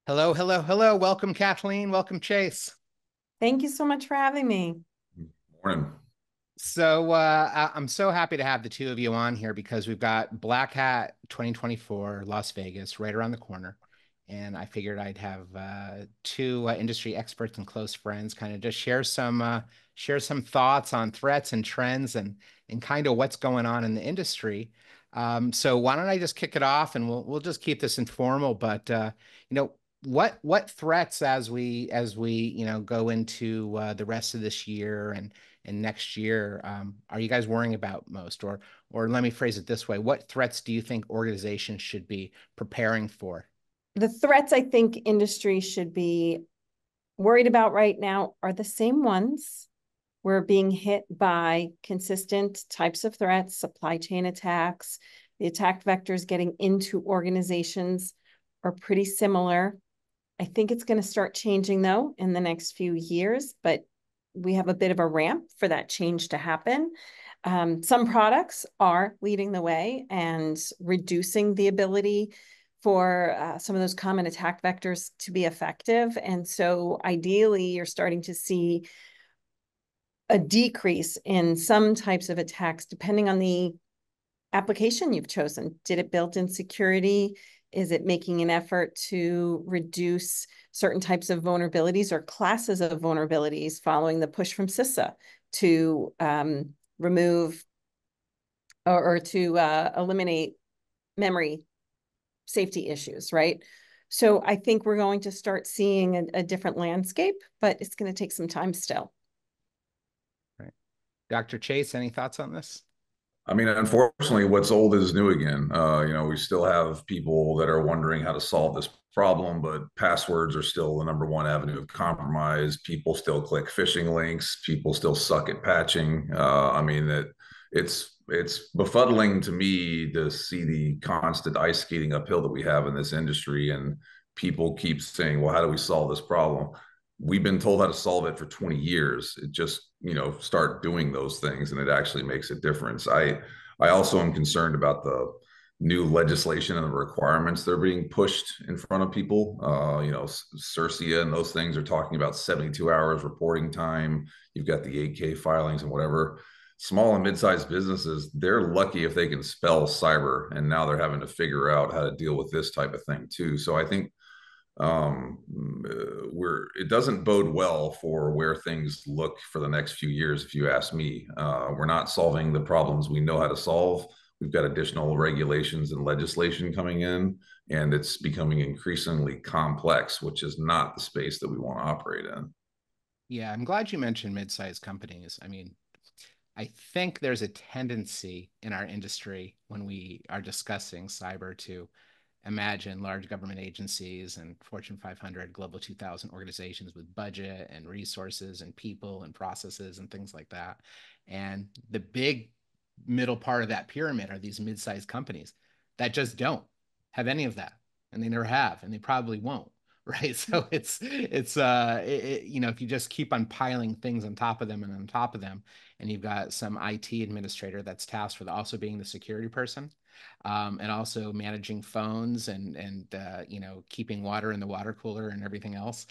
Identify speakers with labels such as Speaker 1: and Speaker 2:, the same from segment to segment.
Speaker 1: Hello, hello, hello. Welcome, Kathleen. Welcome, Chase.
Speaker 2: Thank you so much for having me.
Speaker 3: Morning.
Speaker 1: I'm so happy to have the two of you on here because we've got Black Hat 2024 Las Vegas right around the corner. And I figured I'd have two industry experts and close friends kind of just share some thoughts on threats and trends and kind of what's going on in the industry. So why don't I just kick it off and we'll just keep this informal, but you know, what threats as we go into the rest of this year and next year, are you guys worrying about most? Or let me phrase it this way: what threats do you think organizations should be preparing for?
Speaker 2: The threats I think industry should be worried about right now are the same ones. We're being hit by consistent types of threats, supply chain attacks, the attack vectors getting into organizations are pretty similar. I think it's going to start changing though in the next few years, but we have a bit of a ramp for that change to happen. Some products are leading the way and reducing the ability for some of those common attack vectors to be effective. And so ideally, you're starting to see a decrease in some types of attacks, depending on the application you've chosen. Did it build in security? Is it making an effort to reduce certain types of vulnerabilities or classes of vulnerabilities following the push from CISA to remove or to eliminate memory safety issues, right? So I think we're going to start seeing a different landscape, but it's going to take some time still.
Speaker 1: Right. Dr. Chase, any thoughts on this?
Speaker 3: I mean, unfortunately, what's old is new again. We still have people that are wondering how to solve this problem, but passwords are still the number one avenue of compromise. People still click phishing links. People still suck at patching. I mean, it's befuddling to me to see the constant ice skating uphill that we have in this industry, and people keep saying, "Well, how do we solve this problem?" We've been told how to solve it for 20 years. It just, start doing those things and it actually makes a difference. I also am concerned about the new legislation and the requirements that are being pushed in front of people. CERCIA and those things are talking about 72 hours reporting time. You've got the 8K filings and whatever. Small and mid-sized businesses, they're lucky if they can spell cyber, and now they're having to figure out how to deal with this type of thing too. So I think it doesn't bode well for where things look for the next few years, if you ask me. We're not solving the problems we know how to solve. We've got additional regulations and legislation coming in, and it's becoming increasingly complex, which is not the space that we want to operate in.
Speaker 1: Yeah, I'm glad you mentioned mid-sized companies. I mean, I think there's a tendency in our industry when we are discussing cyber to imagine large government agencies and Fortune 500, Global 2000 organizations with budget and resources and people and processes and things like that. And the big middle part of that pyramid are these mid-sized companies that just don't have any of that, and they never have, and they probably won't. Right. So if you just keep on piling things on top of them and on top of them, and you've got some IT administrator that's tasked with also being the security person, and also managing phones and keeping water in the water cooler and everything else.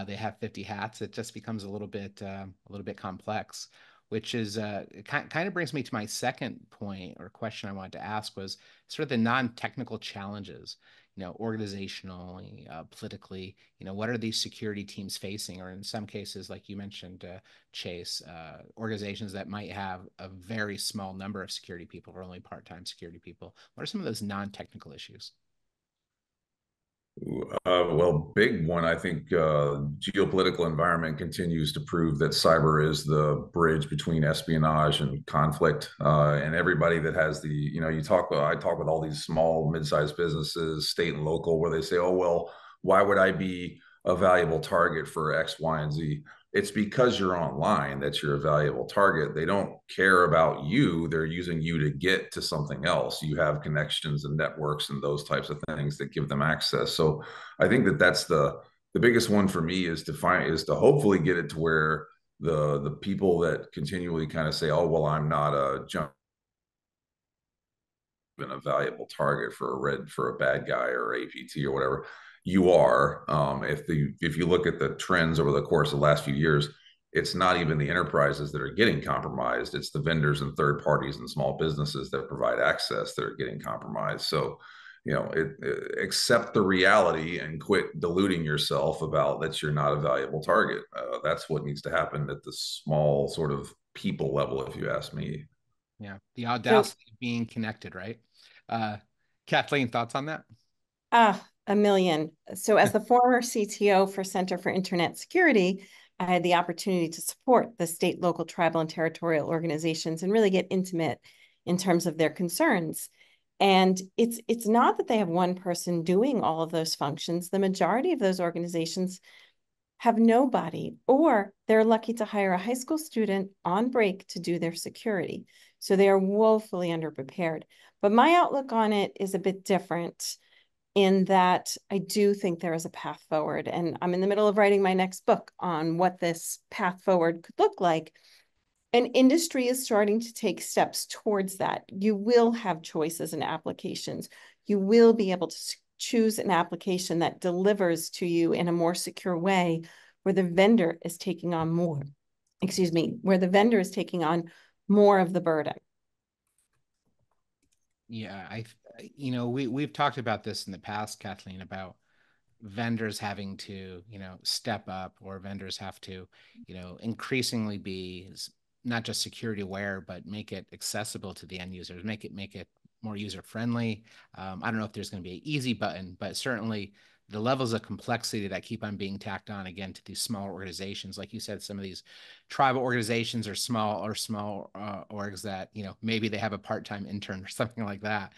Speaker 1: They have 50 hats. It just becomes a little bit complex, which is it kind of brings me to my second point or question I wanted to ask was sort of the non-technical challenges, organizationally, politically, what are these security teams facing? Or in some cases, like you mentioned, Chase, organizations that might have a very small number of security people or only part-time security people. What are some of those non-technical issues?
Speaker 3: Well, big one, I think geopolitical environment continues to prove that cyber is the bridge between espionage and conflict. And everybody that has I talk with all these small, mid-sized businesses, state and local, where they say, oh, well, why would I be a valuable target for X, Y, and Z? It's because you're online that you're a valuable target. They don't care about you. They're using you to get to something else. You have connections and networks and those types of things that give them access. So I think that that's the biggest one for me is to hopefully get it to where the people that continually kind of say, oh, well, I'm not a junk, been a valuable target for a bad guy or APT or whatever. you are. If you look at the trends over the course of the last few years, it's not even the enterprises that are getting compromised. It's the vendors and third parties and small businesses that provide access that are getting compromised. So, accept the reality and quit deluding yourself about that you're not a valuable target. That's what needs to happen at the small sort of people level, if you ask me.
Speaker 1: Yeah. The
Speaker 2: So,
Speaker 1: audacity of being connected, right? Uh, Kathleen, thoughts on that?
Speaker 2: a million. So as the former CTO for Center for Internet Security, I had the opportunity to support the state, local, tribal, and territorial organizations and really get intimate in terms of their concerns. And it's not that they have one person doing all of those functions. The majority of those organizations have nobody, or they're lucky to hire a high school student on break to do their security. So they are woefully underprepared. But my outlook on it is a bit different in that I do think there is a path forward. And I'm in the middle of writing my next book on what this path forward could look like. And industry is starting to take steps towards that. You will have choices and applications. You will be able to choose an application that delivers to you in a more secure way where the vendor is taking on more, where the vendor is taking on more of the burden.
Speaker 1: Yeah, we've talked about this in the past, Kathleen, about vendors having to, step up, or vendors have to, increasingly be not just security aware, but make it accessible to the end users, make it more user friendly. I don't know if there's going to be an easy button, but certainly the levels of complexity that keep on being tacked on again to these smaller organizations, like you said, some of these tribal organizations are small orgs that maybe they have a part-time intern or something like that.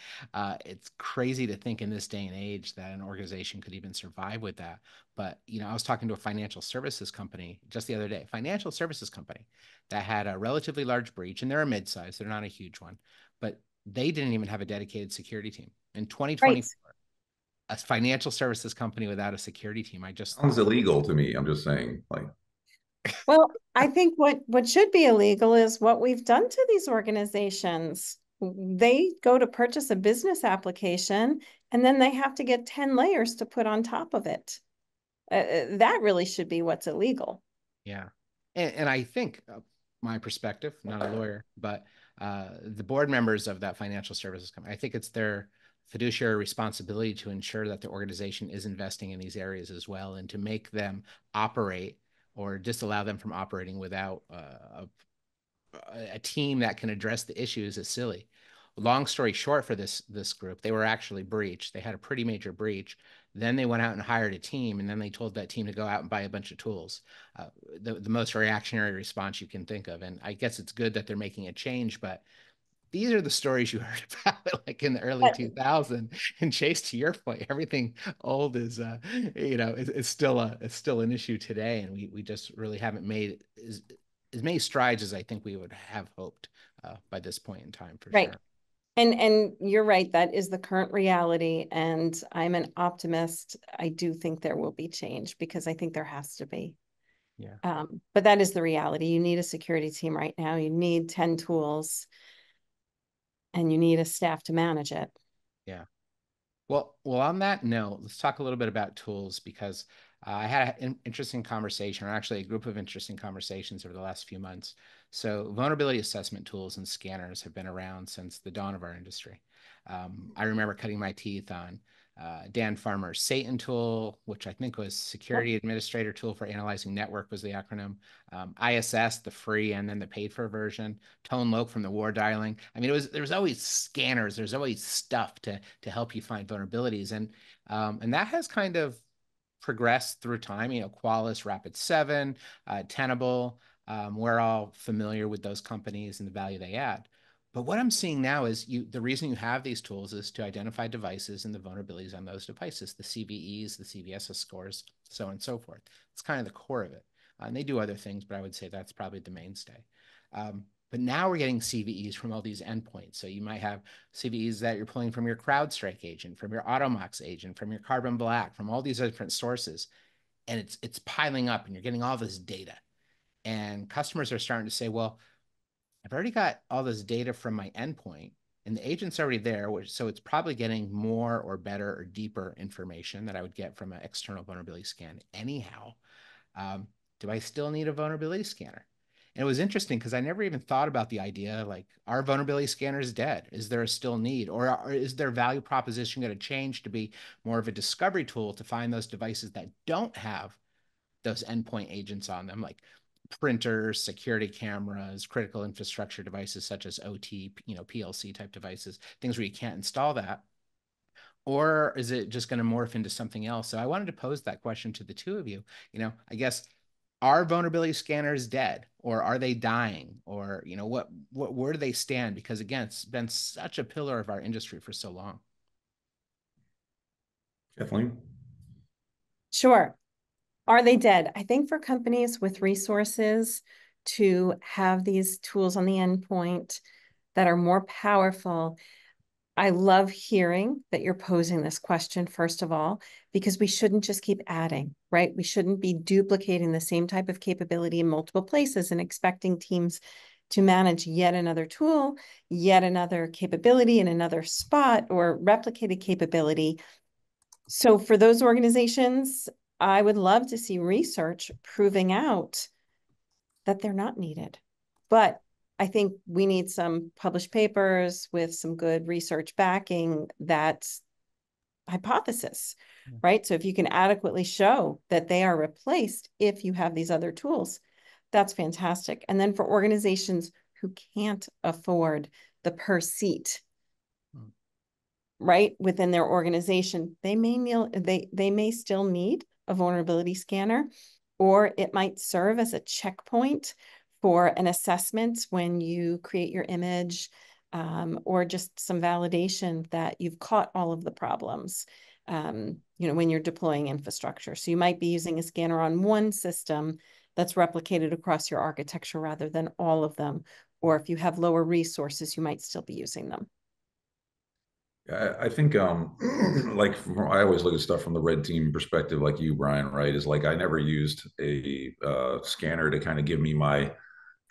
Speaker 1: It's crazy to think in this day and age that an organization could even survive with that. But I was talking to a financial services company just the other day, financial services company that had a relatively large breach, and they're a mid-size, they're not a huge one, but they didn't even have a dedicated security team in
Speaker 2: Right.
Speaker 1: 2024. A financial services company without a security team. I just
Speaker 3: Sounds illegal to me. I'm just saying, like,
Speaker 2: Well, I think what should be illegal is what we've done to these organizations. They go to purchase a business application and then they have to get 10 layers to put on top of it. That really should be what's illegal.
Speaker 1: Yeah. And I think my perspective, not a lawyer, but the board members of that financial services company, I think it's their fiduciary responsibility to ensure that the organization is investing in these areas as well, and to make them operate or disallow them from operating without a team that can address the issues is silly. Long story short, for this group, they were actually breached. They had a pretty major breach. Then they went out and hired a team, and then they told that team to go out and buy a bunch of tools. The most reactionary response you can think of. And I guess it's good that they're making a change, but these are the stories you heard about like in the early
Speaker 2: But
Speaker 1: 2000s. And Chase, to your point, everything old is still an issue today, and we just really haven't made as many strides as I think we would have hoped by this point in time, for
Speaker 2: right.
Speaker 1: sure.
Speaker 2: And you're right, that is the current reality. And I'm an optimist. I do think there will be change because I think there has to be.
Speaker 1: Yeah.
Speaker 2: But that is the reality. You need a security team right now. You need 10 tools and you need a staff to manage it.
Speaker 1: Yeah. Well, on that note, let's talk a little bit about tools, because I had an interesting conversation, or actually a group of interesting conversations over the last few months. So, vulnerability assessment tools and scanners have been around since the dawn of our industry. I remember cutting my teeth on Dan Farmer's Satan tool, which I think was
Speaker 2: Yep.
Speaker 1: Security Administrator Tool for Analyzing Network was the acronym. ISS, the free and then the paid for version. Tone Loc from the war dialing. I mean, there was always scanners. There's always stuff to help you find vulnerabilities, and that has kind of progressed through time. Qualys, Rapid7, Tenable. We're all familiar with those companies and the value they add. But what I'm seeing now is the reason you have these tools is to identify devices and the vulnerabilities on those devices, the CVEs, the CVSS scores, so on and so forth. It's kind of the core of it. And they do other things, but I would say that's probably the mainstay. But now we're getting CVEs from all these endpoints. So you might have CVEs that you're pulling from your CrowdStrike agent, from your Automox agent, from your Carbon Black, from all these different sources. And it's piling up and you're getting all this data. And customers are starting to say, well, I've already got all this data from my endpoint. and the agent's already there, so it's probably getting more or better or deeper information that I would get from an external vulnerability scan anyhow. Do I still need a vulnerability scanner? And it was interesting because I never even thought about the idea like, are vulnerability scanners dead? Is there a still need? Or is their value proposition going to change to be more of a discovery tool to find those devices that don't have those endpoint agents on them, like printers, security cameras, critical infrastructure devices such as OT, PLC type devices, things where you can't install that? Or is it just going to morph into something else? So I wanted to pose that question to the two of you. I guess, are vulnerability scanners dead, or are they dying, or where do they stand? Because again, it's been such a pillar of our industry for so long.
Speaker 3: Kathleen?
Speaker 2: Sure. Are they dead? I think for companies with resources to have these tools on the endpoint that are more powerful, I love hearing that you're posing this question, first of all, because we shouldn't just keep adding, right? We shouldn't be duplicating the same type of capability in multiple places and expecting teams to manage yet another tool, yet another capability in another spot, or replicated capability. So for those organizations, I would love to see research proving out that they're not needed. But I think we need some published papers with some good research backing that hypothesis, right? So if you can adequately show that they are replaced if you have these other tools, that's fantastic. And then for organizations who can't afford the per seat, right, within their organization, they may still need a vulnerability scanner, or it might serve as a checkpoint for an assessment when you create your image, or just some validation that you've caught all of the problems, when you're deploying infrastructure. So you might be using a scanner on one system that's replicated across your architecture rather than all of them. Or if you have lower resources, you might still be using them.
Speaker 3: I think I always look at stuff from the red team perspective, like you, Brian, right? Is like I never used a scanner to kind of give me my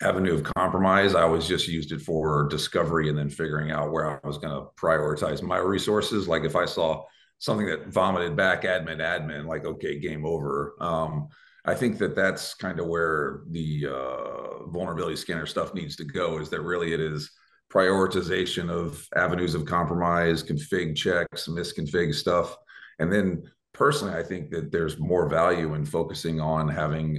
Speaker 3: avenue of compromise. I always just used it for discovery and then figuring out where I was going to prioritize my resources. Like if I saw something that vomited back admin, like, okay, game over. I think that that's kind of where the vulnerability scanner stuff needs to go, is that really it is prioritization of avenues of compromise, config checks, misconfig stuff. And then personally, I think that there's more value in focusing on having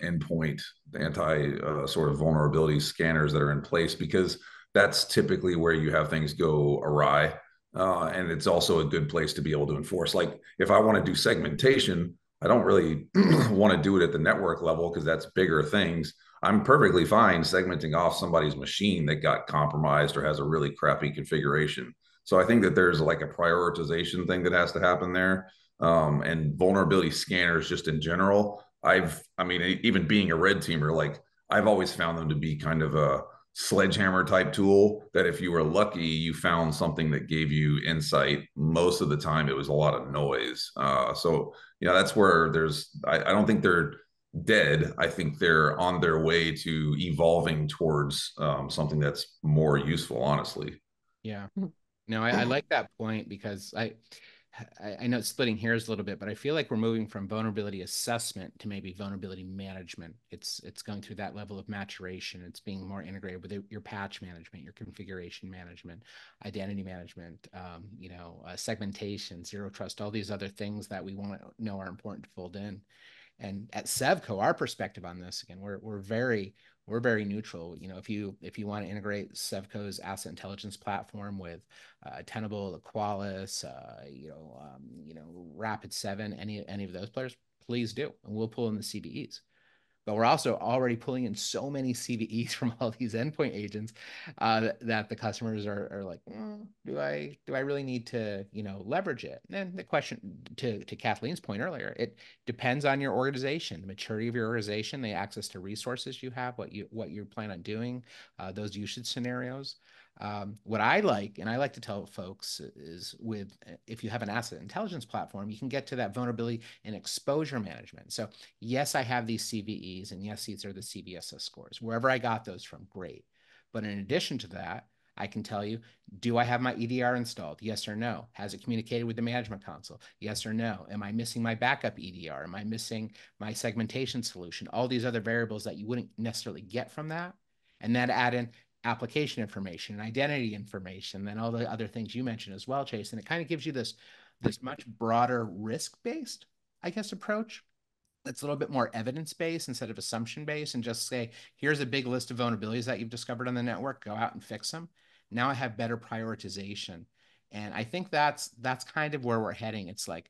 Speaker 3: endpoint anti sort of vulnerability scanners that are in place, because that's typically where you have things go awry. And it's also a good place to be able to enforce. Like if I want to do segmentation, I don't really want to do it at the network level because that's bigger things. I'm perfectly fine segmenting off somebody's machine that got compromised or has a really crappy configuration. So I think that there's like a prioritization thing that has to happen there. And vulnerability scanners just in general, even being a red teamer, like I've always found them to be kind of a sledgehammer type tool that if you were lucky, you found something that gave you insight. Most of the time it was a lot of noise. That's where I don't think they're dead. I think they're on their way to evolving towards something that's more useful, honestly.
Speaker 1: Yeah. No, I like that point because I know it's splitting hairs a little bit, but I feel like we're moving from vulnerability assessment to maybe vulnerability management. It's going through that level of maturation. It's being more integrated with your patch management, your configuration management, identity management, segmentation, zero trust, all these other things that we want to know are important to fold in. And at Sevco, our perspective on this, again, we're very neutral. If you want to integrate Sevco's asset intelligence platform with Tenable, Qualys, Rapid7, any of those players, please do, and we'll pull in the CVEs. But we're also already pulling in so many CVEs from all these endpoint agents that the customers are like, do I really need to leverage it? And the question to Kathleen's point earlier, it depends on your organization, the maturity of your organization, the access to resources you have, what you plan on doing, those usage scenarios. What I like, and I like to tell folks, is if you have an asset intelligence platform, you can get to that vulnerability and exposure management. So yes, I have these CVEs, and yes, these are the CVSS scores. Wherever I got those from, great. But in addition to that, I can tell you, do I have my EDR installed? Yes or no. Has it communicated with the management console? Yes or no. Am I missing my backup EDR? Am I missing my segmentation solution? All these other variables that you wouldn't necessarily get from that. And then add in application information and identity information, and all the other things you mentioned as well, Chase. And it kind of gives you this much broader risk-based, I guess, approach that's a little bit more evidence-based instead of assumption-based, and just say, here's a big list of vulnerabilities that you've discovered on the network, go out and fix them. Now I have better prioritization. And I think that's kind of where we're heading. It's like,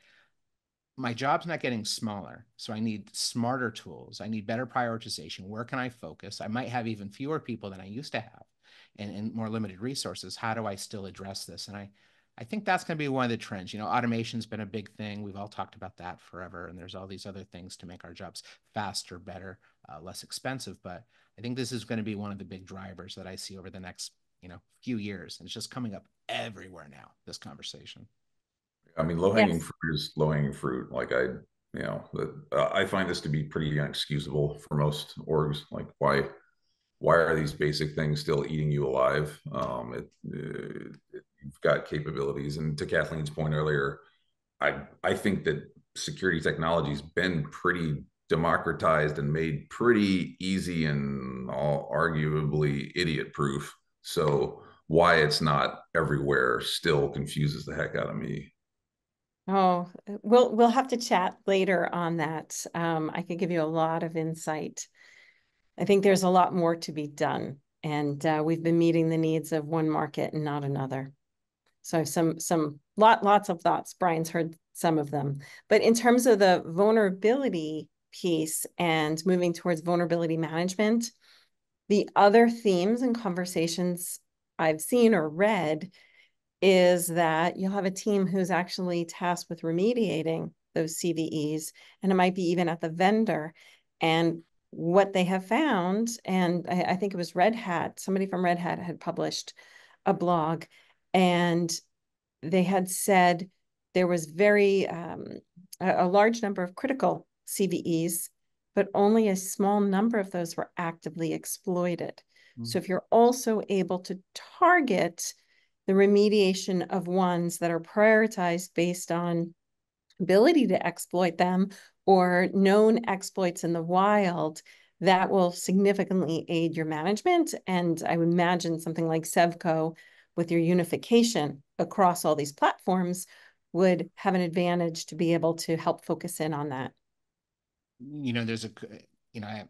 Speaker 1: my job's not getting smaller, so I need smarter tools. I need better prioritization. Where can I focus? I might have even fewer people than I used to have, and more limited resources. How do I still address this? And I think that's going to be one of the trends. You know, automation's been a big thing. We've all talked about that forever, and there's all these other things to make our jobs faster, better, less expensive. But I think this is going to be one of the big drivers that I see over the next, few years. And it's just coming up everywhere now, this conversation.
Speaker 3: I mean, low hanging
Speaker 2: Yes.
Speaker 3: fruit is low hanging fruit. Like I find this to be pretty inexcusable for most orgs. Like, why are these basic things still eating you alive? You've got capabilities, and to Kathleen's point earlier, I think that security technology's been pretty democratized and made pretty easy and all arguably idiot proof. So why it's not everywhere still confuses the heck out of me.
Speaker 2: Oh, we'll have to chat later on that. I could give you a lot of insight. I think there's a lot more to be done, and we've been meeting the needs of one market and not another. So I have lots of thoughts. Brian's heard some of them, but in terms of the vulnerability piece and moving towards vulnerability management, the other themes and conversations I've seen or read is that you'll have a team who's actually tasked with remediating those CVEs, and it might be even at the vendor. And what they have found, and I think it was Red Hat, somebody from Red Hat had published a blog, and they had said there was a large number of critical CVEs, but only a small number of those were actively exploited. So if you're also able to target the remediation of ones that are prioritized based on ability to exploit them or known exploits in the wild, that will significantly aid your management. And I would imagine something like Sevco, with your unification across all these platforms, would have an advantage to be able to help focus in on that.
Speaker 1: There's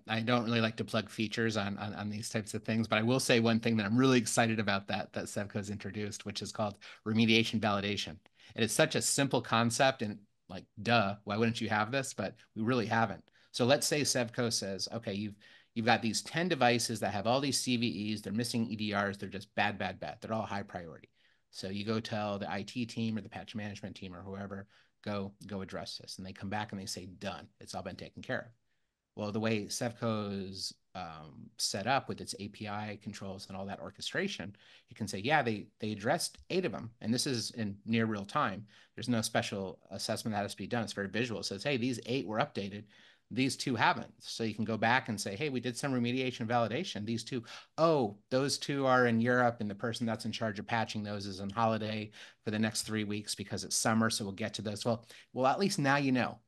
Speaker 1: I don't really like to plug features on these types of things, but I will say one thing that I'm really excited about that Sevco's introduced, which is called remediation validation. It is such a simple concept, and like, duh, why wouldn't you have this? But we really haven't. So let's say Sevco says, okay, you've got these 10 devices that have all these CVEs, they're missing EDRs, they're just bad. They're all high priority. So you go tell the IT team or the patch management team or whoever, go address this. And they come back and they say, done. It's all been taken care of. Well, the way Sevco's set up with its API controls and all that orchestration, you can say, yeah, they addressed 8 of them. And this is in near real time. There's no special assessment that has to be done. It's very visual. It says, hey, these 8 were updated. These 2 haven't. So you can go back and say, hey, we did some remediation validation. These 2, oh, those 2 are in Europe, and the person that's in charge of patching those is on holiday for the next 3 weeks because it's summer. So we'll get to those. Well, at least now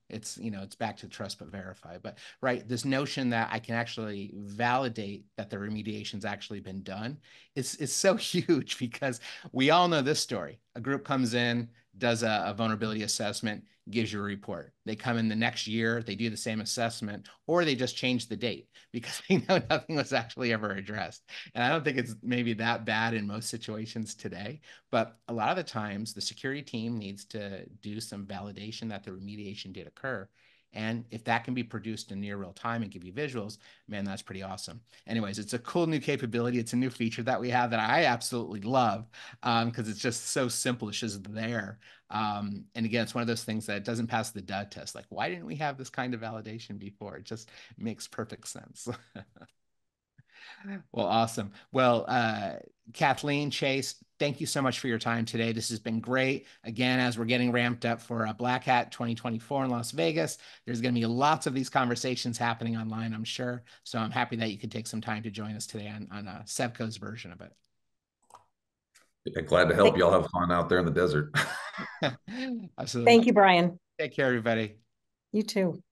Speaker 1: it's back to trust but verify. But right, this notion that I can actually validate that the remediation's actually been done is so huge, because we all know this story. A group comes in, does a vulnerability assessment, gives you a report. They come in the next year, they do the same assessment, or they just change the date because they know nothing was actually ever addressed. And I don't think it's maybe that bad in most situations today, but a lot of the times the security team needs to do some validation that the remediation did occur. And if that can be produced in near real time and give you visuals, man, that's pretty awesome. Anyways, it's a cool new capability. It's a new feature that we have that I absolutely love, because it's just so simple. It's just there. And again, it's one of those things that doesn't pass the dud test. Like, why didn't we have this kind of validation before? It just makes perfect sense. Well, awesome. Well, Kathleen, Chase, thank you so much for your time today. This has been great. Again, as we're getting ramped up for Black Hat 2024 in Las Vegas, there's going to be lots of these conversations happening online, I'm sure. So I'm happy that you could take some time to join us today on Sevco's version of it.
Speaker 3: Yeah, glad to help y'all have fun out there in the desert.
Speaker 1: Absolutely.
Speaker 2: Thank you, Brian.
Speaker 1: Take care, everybody.
Speaker 2: You too.